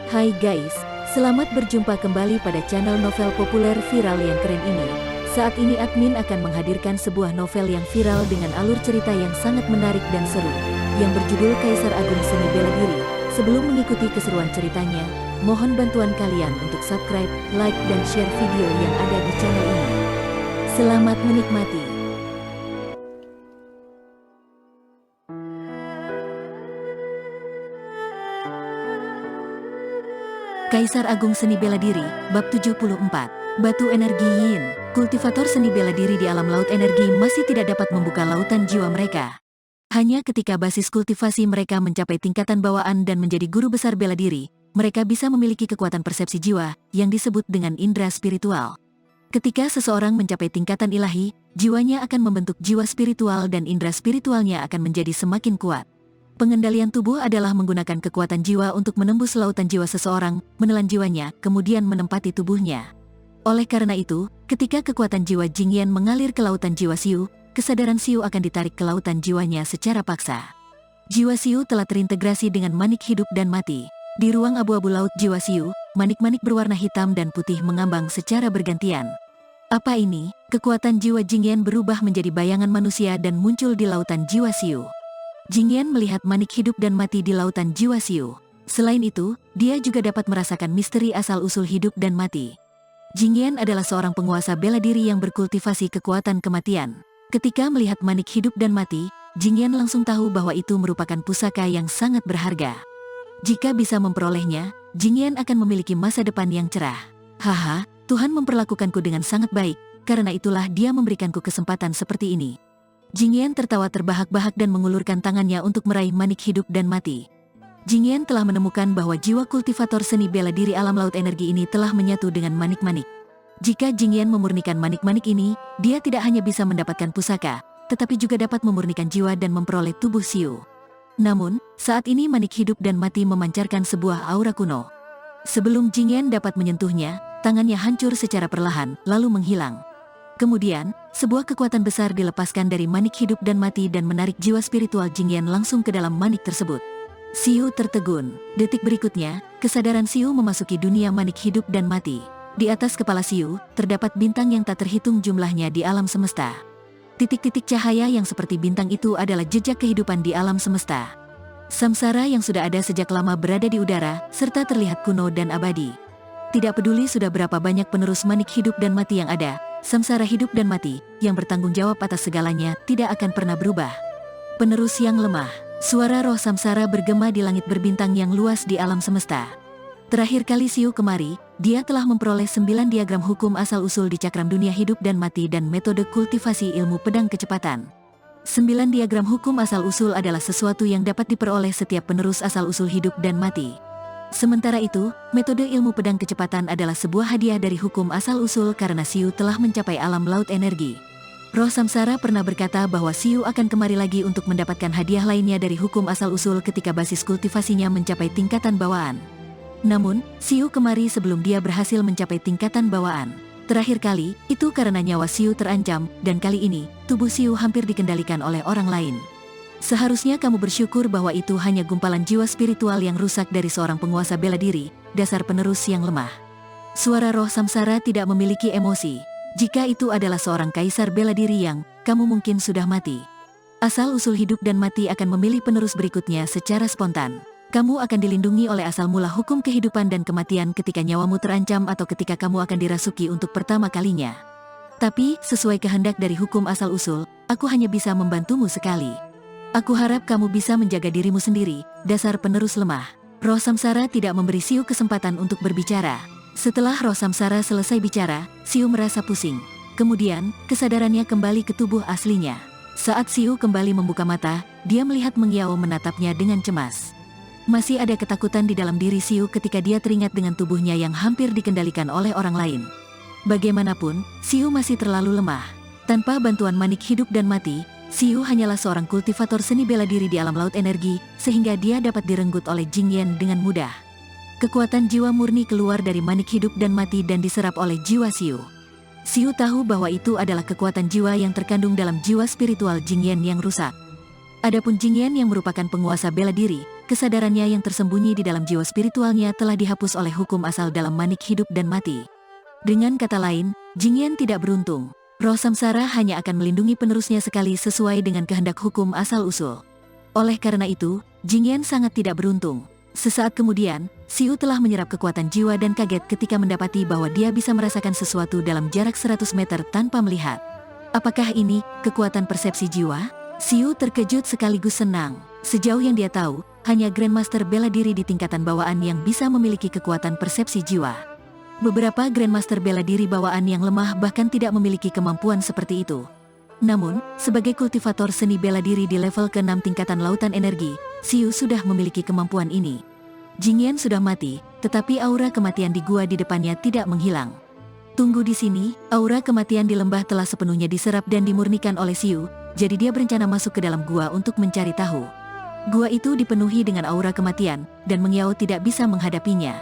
Hai guys, selamat berjumpa kembali pada channel novel populer viral yang keren ini. Saat ini admin akan menghadirkan sebuah novel yang viral dengan alur cerita yang sangat menarik dan seru, yang berjudul Kaisar Agung Seni Bela Diri. Sebelum mengikuti keseruan ceritanya, mohon bantuan kalian untuk subscribe, like, dan share video yang ada di channel ini. Selamat menikmati. Kaisar Agung Seni Bela Diri, Bab 74. Batu Energi Yin. Kultivator seni bela diri di alam laut energi masih tidak dapat membuka lautan jiwa mereka. Hanya ketika basis kultivasi mereka mencapai tingkatan bawaan dan menjadi guru besar bela diri, mereka bisa memiliki kekuatan persepsi jiwa, yang disebut dengan indera spiritual. Ketika seseorang mencapai tingkatan ilahi, jiwanya akan membentuk jiwa spiritual dan indera spiritualnya akan menjadi semakin kuat. Pengendalian tubuh adalah menggunakan kekuatan jiwa untuk menembus lautan jiwa seseorang, menelan jiwanya, kemudian menempati tubuhnya. Oleh karena itu, ketika kekuatan jiwa Jingyan mengalir ke lautan jiwa Xiu, kesadaran Xiu akan ditarik ke lautan jiwanya secara paksa. Jiwa Xiu telah terintegrasi dengan manik hidup dan mati. Di ruang abu-abu laut jiwa Xiu, manik-manik berwarna hitam dan putih mengambang secara bergantian. Apa ini? Kekuatan jiwa Jingyan berubah menjadi bayangan manusia dan muncul di lautan jiwa Xiu. Jingyan melihat manik hidup dan mati di lautan jiwa Xiu. Selain itu, dia juga dapat merasakan misteri asal-usul hidup dan mati. Jingyan adalah seorang penguasa bela diri yang berkultivasi kekuatan kematian. Ketika melihat manik hidup dan mati, Jingyan langsung tahu bahwa itu merupakan pusaka yang sangat berharga. Jika bisa memperolehnya, Jingyan akan memiliki masa depan yang cerah. Haha, Tuhan memperlakukanku dengan sangat baik, karena itulah dia memberikanku kesempatan seperti ini. Jingyan tertawa terbahak-bahak dan mengulurkan tangannya untuk meraih manik hidup dan mati. Jingyan telah menemukan bahwa jiwa kultivator seni bela diri alam laut energi ini telah menyatu dengan manik-manik. Jika Jingyan memurnikan manik-manik ini, dia tidak hanya bisa mendapatkan pusaka, tetapi juga dapat memurnikan jiwa dan memperoleh tubuh Xiu. Namun, saat ini manik hidup dan mati memancarkan sebuah aura kuno. Sebelum Jingyan dapat menyentuhnya, tangannya hancur secara perlahan, lalu menghilang. Kemudian, sebuah kekuatan besar dilepaskan dari manik hidup dan mati dan menarik jiwa spiritual Jingyan langsung ke dalam manik tersebut. Xiu tertegun. Detik berikutnya, kesadaran Xiu memasuki dunia manik hidup dan mati. Di atas kepala Xiu, terdapat bintang yang tak terhitung jumlahnya di alam semesta. Titik-titik cahaya yang seperti bintang itu adalah jejak kehidupan di alam semesta. Samsara yang sudah ada sejak lama berada di udara, serta terlihat kuno dan abadi. Tidak peduli sudah berapa banyak penerus manik hidup dan mati yang ada, samsara hidup dan mati, yang bertanggung jawab atas segalanya, tidak akan pernah berubah. Penerus yang lemah. Suara roh samsara bergema di langit berbintang yang luas di alam semesta. Terakhir kali Xiu kemari, dia telah memperoleh 9 diagram hukum asal-usul di cakram dunia hidup dan mati dan metode kultivasi ilmu pedang kecepatan. 9 diagram hukum asal-usul adalah sesuatu yang dapat diperoleh setiap penerus asal-usul hidup dan mati. Sementara itu, metode ilmu pedang kecepatan adalah sebuah hadiah dari hukum asal-usul karena Xiu telah mencapai alam laut energi. Roh Samsara pernah berkata bahwa Xiu akan kemari lagi untuk mendapatkan hadiah lainnya dari hukum asal-usul ketika basis kultivasinya mencapai tingkatan bawaan. Namun, Xiu kemari sebelum dia berhasil mencapai tingkatan bawaan. Terakhir kali, itu karena nyawa Xiu terancam, dan kali ini, tubuh Xiu hampir dikendalikan oleh orang lain. Seharusnya kamu bersyukur bahwa itu hanya gumpalan jiwa spiritual yang rusak dari seorang penguasa bela diri, dasar penerus yang lemah. Suara roh samsara tidak memiliki emosi. Jika itu adalah seorang kaisar bela diri yang, kamu mungkin sudah mati. Asal-usul hidup dan mati akan memilih penerus berikutnya secara spontan. Kamu akan dilindungi oleh asal mula hukum kehidupan dan kematian ketika nyawamu terancam atau ketika kamu akan dirasuki untuk pertama kalinya. Tapi, sesuai kehendak dari hukum asal-usul, aku hanya bisa membantumu sekali. Aku harap kamu bisa menjaga dirimu sendiri, dasar penerus lemah. Roh samsara tidak memberi Xiu kesempatan untuk berbicara. Setelah roh samsara selesai bicara, Xiu merasa pusing. Kemudian, kesadarannya kembali ke tubuh aslinya. Saat Xiu kembali membuka mata, dia melihat Meng Yao menatapnya dengan cemas. Masih ada ketakutan di dalam diri Xiu ketika dia teringat dengan tubuhnya yang hampir dikendalikan oleh orang lain. Bagaimanapun, Xiu masih terlalu lemah. Tanpa bantuan manik hidup dan mati, Xiu hanyalah seorang kultivator seni bela diri di alam laut energi, sehingga dia dapat direnggut oleh Jingyan dengan mudah. Kekuatan jiwa murni keluar dari manik hidup dan mati dan diserap oleh jiwa Xiu. Xiu tahu bahwa itu adalah kekuatan jiwa yang terkandung dalam jiwa spiritual Jingyan yang rusak. Adapun Jingyan yang merupakan penguasa bela diri, kesadarannya yang tersembunyi di dalam jiwa spiritualnya telah dihapus oleh hukum asal dalam manik hidup dan mati. Dengan kata lain, Jingyan tidak beruntung. Roh samsara hanya akan melindungi penerusnya sekali sesuai dengan kehendak hukum asal-usul. Oleh karena itu, Jingyan sangat tidak beruntung. Sesaat kemudian, Xiu telah menyerap kekuatan jiwa dan kaget ketika mendapati bahwa dia bisa merasakan sesuatu dalam jarak 100 meter tanpa melihat. Apakah ini kekuatan persepsi jiwa? Xiu terkejut sekaligus senang. Sejauh yang dia tahu, hanya Grandmaster bela diri di tingkatan bawaan yang bisa memiliki kekuatan persepsi jiwa. Beberapa Grandmaster bela diri bawaan yang lemah bahkan tidak memiliki kemampuan seperti itu. Namun, sebagai kultivator seni bela diri di level ke-6 tingkatan lautan energi, Xiu sudah memiliki kemampuan ini. Jingyan sudah mati, tetapi aura kematian di gua di depannya tidak menghilang. Tunggu di sini, aura kematian di lembah telah sepenuhnya diserap dan dimurnikan oleh Xiu, jadi dia berencana masuk ke dalam gua untuk mencari tahu. Gua itu dipenuhi dengan aura kematian, dan Meng Yao tidak bisa menghadapinya.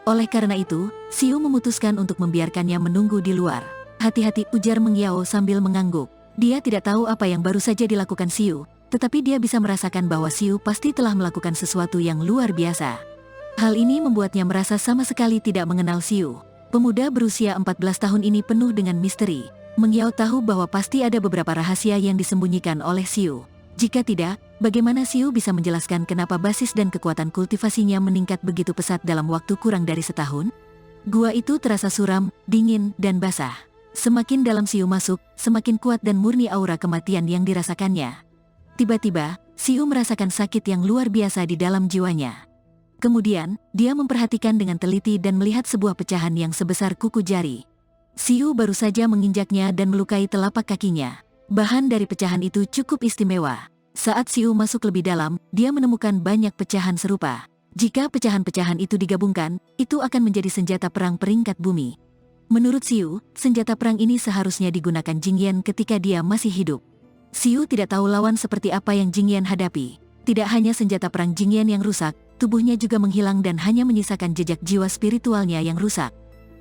Oleh karena itu, Xiu memutuskan untuk membiarkannya menunggu di luar. Hati-hati, ujar Meng Yao sambil mengangguk. Dia tidak tahu apa yang baru saja dilakukan Xiu, tetapi dia bisa merasakan bahwa Xiu pasti telah melakukan sesuatu yang luar biasa. Hal ini membuatnya merasa sama sekali tidak mengenal Xiu. Pemuda berusia 14 tahun ini penuh dengan misteri. Meng Yao tahu bahwa pasti ada beberapa rahasia yang disembunyikan oleh Xiu. Jika tidak, bagaimana Xiu bisa menjelaskan kenapa basis dan kekuatan kultivasinya meningkat begitu pesat dalam waktu kurang dari setahun? Gua itu terasa suram, dingin, dan basah. Semakin dalam Xiu masuk, semakin kuat dan murni aura kematian yang dirasakannya. Tiba-tiba, Xiu merasakan sakit yang luar biasa di dalam jiwanya. Kemudian, dia memperhatikan dengan teliti dan melihat sebuah pecahan yang sebesar kuku jari. Xiu baru saja menginjaknya dan melukai telapak kakinya. Bahan dari pecahan itu cukup istimewa. Saat Xiu masuk lebih dalam, dia menemukan banyak pecahan serupa. Jika pecahan-pecahan itu digabungkan, itu akan menjadi senjata perang peringkat bumi. Menurut Xiu, senjata perang ini seharusnya digunakan Jingyan ketika dia masih hidup. Xiu tidak tahu lawan seperti apa yang Jingyan hadapi. Tidak hanya senjata perang Jingyan yang rusak, tubuhnya juga menghilang dan hanya menyisakan jejak jiwa spiritualnya yang rusak.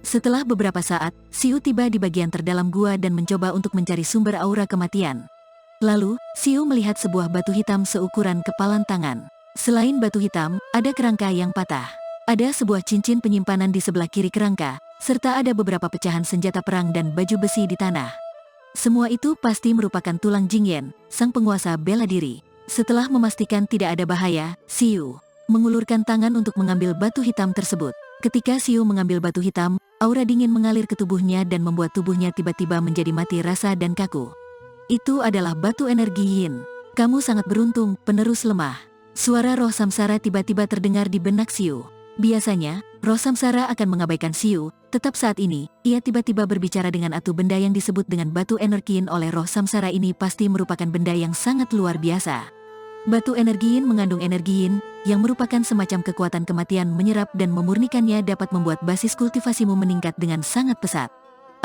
Setelah beberapa saat, Xiu tiba di bagian terdalam gua dan mencoba untuk mencari sumber aura kematian. Lalu, Xiu melihat sebuah batu hitam seukuran kepalan tangan. Selain batu hitam, ada kerangka yang patah. Ada sebuah cincin penyimpanan di sebelah kiri kerangka, serta ada beberapa pecahan senjata perang dan baju besi di tanah. Semua itu pasti merupakan tulang Jingyan, sang penguasa bela diri. Setelah memastikan tidak ada bahaya, Xiu mengulurkan tangan untuk mengambil batu hitam tersebut. Ketika Xiu mengambil batu hitam, aura dingin mengalir ke tubuhnya dan membuat tubuhnya tiba-tiba menjadi mati rasa dan kaku. Itu adalah batu energi Yin. Kamu sangat beruntung, penerus lemah. Suara roh samsara tiba-tiba terdengar di benak Xiu. Biasanya, roh samsara akan mengabaikan Xiu, tetap saat ini, ia tiba-tiba berbicara dengan atu benda yang disebut dengan batu energi Yin oleh roh samsara ini pasti merupakan benda yang sangat luar biasa. Batu energi Yin mengandung energi Yin, yang merupakan semacam kekuatan kematian menyerap dan memurnikannya dapat membuat basis kultivasimu meningkat dengan sangat pesat.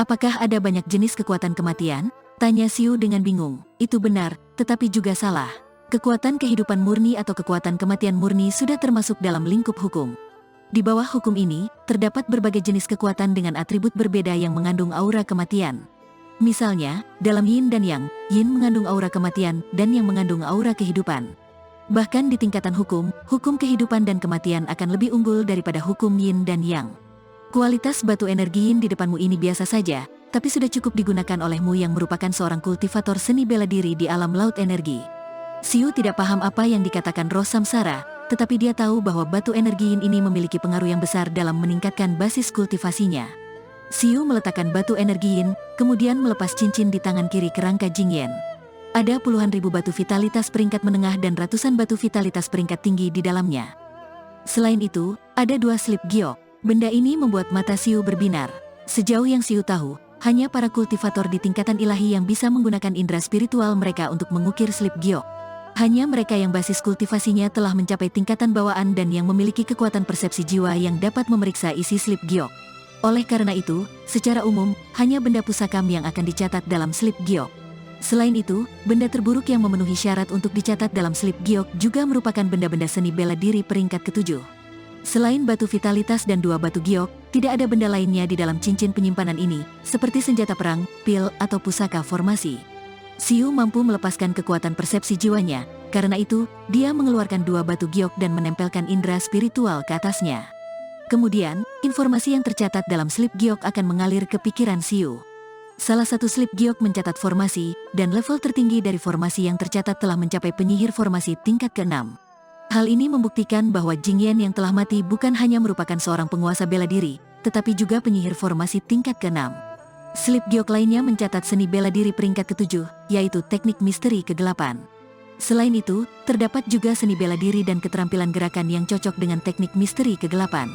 Apakah ada banyak jenis kekuatan kematian? Tanya Xiu dengan bingung. Itu benar, tetapi juga salah. Kekuatan kehidupan murni atau kekuatan kematian murni sudah termasuk dalam lingkup hukum. Di bawah hukum ini, terdapat berbagai jenis kekuatan dengan atribut berbeda yang mengandung aura kematian. Misalnya, dalam Yin dan Yang, Yin mengandung aura kematian dan Yang mengandung aura kehidupan. Bahkan di tingkatan hukum, hukum kehidupan dan kematian akan lebih unggul daripada hukum Yin dan Yang. Kualitas batu energi Yin di depanmu ini biasa saja, tapi sudah cukup digunakan olehmu yang merupakan seorang kultivator seni bela diri di alam laut energi. Xiu tidak paham apa yang dikatakan roh samsara, tetapi dia tahu bahwa batu energi Yin ini memiliki pengaruh yang besar dalam meningkatkan basis kultivasinya. Xiu meletakkan batu energi Yin, kemudian melepas cincin di tangan kiri kerangka Jingyan. Ada puluhan ribu batu vitalitas peringkat menengah dan ratusan batu vitalitas peringkat tinggi di dalamnya. Selain itu, ada 2 slip giok. Benda ini membuat mata Xiu berbinar. Sejauh yang Xiu tahu, hanya para kultivator di tingkatan ilahi yang bisa menggunakan indera spiritual mereka untuk mengukir slip giok. Hanya mereka yang basis kultivasinya telah mencapai tingkatan bawaan dan yang memiliki kekuatan persepsi jiwa yang dapat memeriksa isi slip giok. Oleh karena itu, secara umum, hanya benda pusakam yang akan dicatat dalam slip giok. Selain itu, benda terburuk yang memenuhi syarat untuk dicatat dalam slip giok juga merupakan benda-benda seni bela diri peringkat ke-7. Selain batu vitalitas dan 2 batu giok, tidak ada benda lainnya di dalam cincin penyimpanan ini, seperti senjata perang, pil, atau pusaka formasi. Xiu mampu melepaskan kekuatan persepsi jiwanya, Karena itu, dia mengeluarkan 2 batu giok dan menempelkan indera spiritual ke atasnya. Kemudian, informasi yang tercatat dalam slip giok akan mengalir ke pikiran Xiu. Salah satu slip giok mencatat formasi, dan level tertinggi dari formasi yang tercatat telah mencapai penyihir formasi tingkat ke-6. Hal ini membuktikan bahwa Jingyan yang telah mati bukan hanya merupakan seorang penguasa bela diri, tetapi juga penyihir formasi tingkat ke-6. Slip giok lainnya mencatat seni bela diri peringkat ke-7, yaitu teknik misteri ke-8. Selain itu, terdapat juga seni bela diri dan keterampilan gerakan yang cocok dengan teknik misteri ke-8.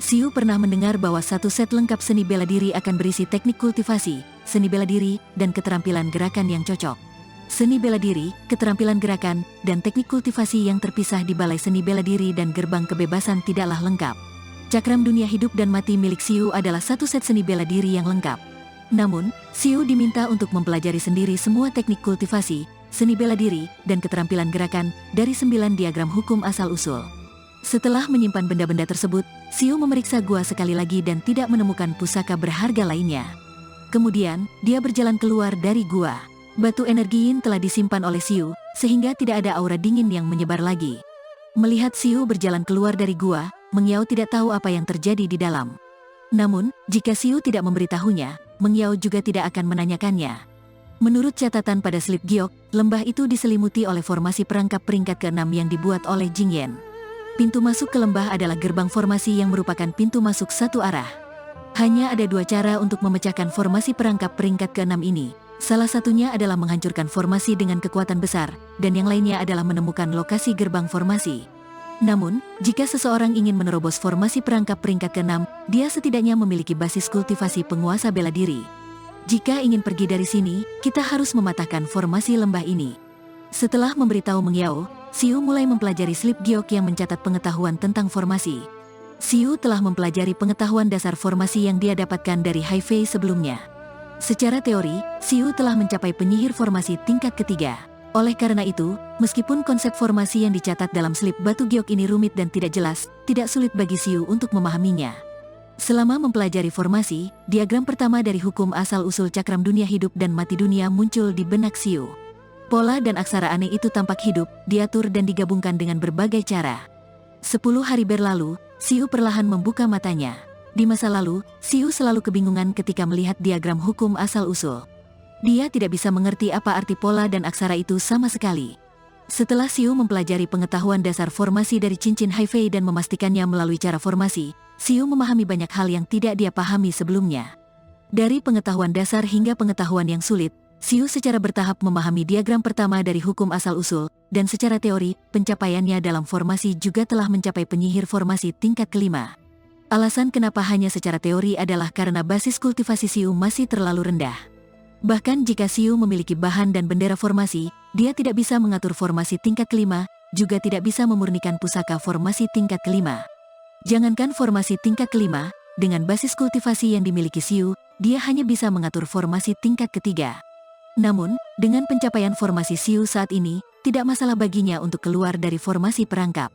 Xiu pernah mendengar bahwa satu set lengkap seni bela diri akan berisi teknik kultivasi, seni bela diri, dan keterampilan gerakan yang cocok. Seni bela diri, keterampilan gerakan, dan teknik kultivasi yang terpisah di Balai Seni Bela Diri dan Gerbang Kebebasan tidaklah lengkap. Cakram dunia hidup dan mati milik Xiu adalah satu set seni bela diri yang lengkap. Namun, Xiu diminta untuk mempelajari sendiri semua teknik kultivasi, seni bela diri, dan keterampilan gerakan dari 9 diagram hukum asal-usul. Setelah menyimpan benda-benda tersebut, Xiu memeriksa gua sekali lagi dan tidak menemukan pusaka berharga lainnya. Kemudian, dia berjalan keluar dari gua. Batu energi yin telah disimpan oleh Xiu, sehingga tidak ada aura dingin yang menyebar lagi. Melihat Xiu berjalan keluar dari gua, Meng Yao tidak tahu apa yang terjadi di dalam. Namun, jika Xiu tidak memberitahunya, Meng Yao juga tidak akan menanyakannya. Menurut catatan pada slip giok, lembah itu diselimuti oleh formasi perangkap peringkat ke-6 yang dibuat oleh Jingyan. Pintu masuk ke lembah adalah gerbang formasi yang merupakan pintu masuk satu arah. Hanya ada 2 cara untuk memecahkan formasi perangkap peringkat ke-6 ini. Salah satunya adalah menghancurkan formasi dengan kekuatan besar, dan yang lainnya adalah menemukan lokasi gerbang formasi. Namun, jika seseorang ingin menerobos formasi perangkap peringkat ke-6, dia setidaknya memiliki basis kultivasi penguasa bela diri. Jika ingin pergi dari sini, kita harus mematahkan formasi lembah ini. Setelah memberitahu Meng Yao, Xiu mulai mempelajari slip giok yang mencatat pengetahuan tentang formasi. Xiu telah mempelajari pengetahuan dasar formasi yang dia dapatkan dari Hai Fei sebelumnya. Secara teori, Xiu telah mencapai penyihir formasi tingkat ketiga. Oleh karena itu, meskipun konsep formasi yang dicatat dalam slip batu giok ini rumit dan tidak jelas, tidak sulit bagi Xiu untuk memahaminya. Selama mempelajari formasi, diagram pertama dari hukum asal-usul cakram dunia hidup dan mati dunia muncul di benak Xiu. Pola dan aksara aneh itu tampak hidup, diatur dan digabungkan dengan berbagai cara. 10 hari berlalu, Xiu perlahan membuka matanya. Di masa lalu, Xiu selalu kebingungan ketika melihat diagram hukum asal-usul. Dia tidak bisa mengerti apa arti pola dan aksara itu sama sekali. Setelah Xiu mempelajari pengetahuan dasar formasi dari cincin Hai Fei dan memastikannya melalui cara formasi, Xiu memahami banyak hal yang tidak dia pahami sebelumnya. Dari pengetahuan dasar hingga pengetahuan yang sulit, Xiu secara bertahap memahami diagram pertama dari hukum asal-usul, dan secara teori, pencapaiannya dalam formasi juga telah mencapai penyihir formasi tingkat kelima. Alasan kenapa hanya secara teori adalah karena basis kultivasi Xiu masih terlalu rendah. Bahkan jika Xiu memiliki bahan dan bendera formasi, dia tidak bisa mengatur formasi tingkat kelima, juga tidak bisa memurnikan pusaka formasi tingkat kelima. Jangankan formasi tingkat kelima, dengan basis kultivasi yang dimiliki Xiu, dia hanya bisa mengatur formasi tingkat ketiga. Namun, dengan pencapaian formasi Xiu saat ini, tidak masalah baginya untuk keluar dari formasi perangkap.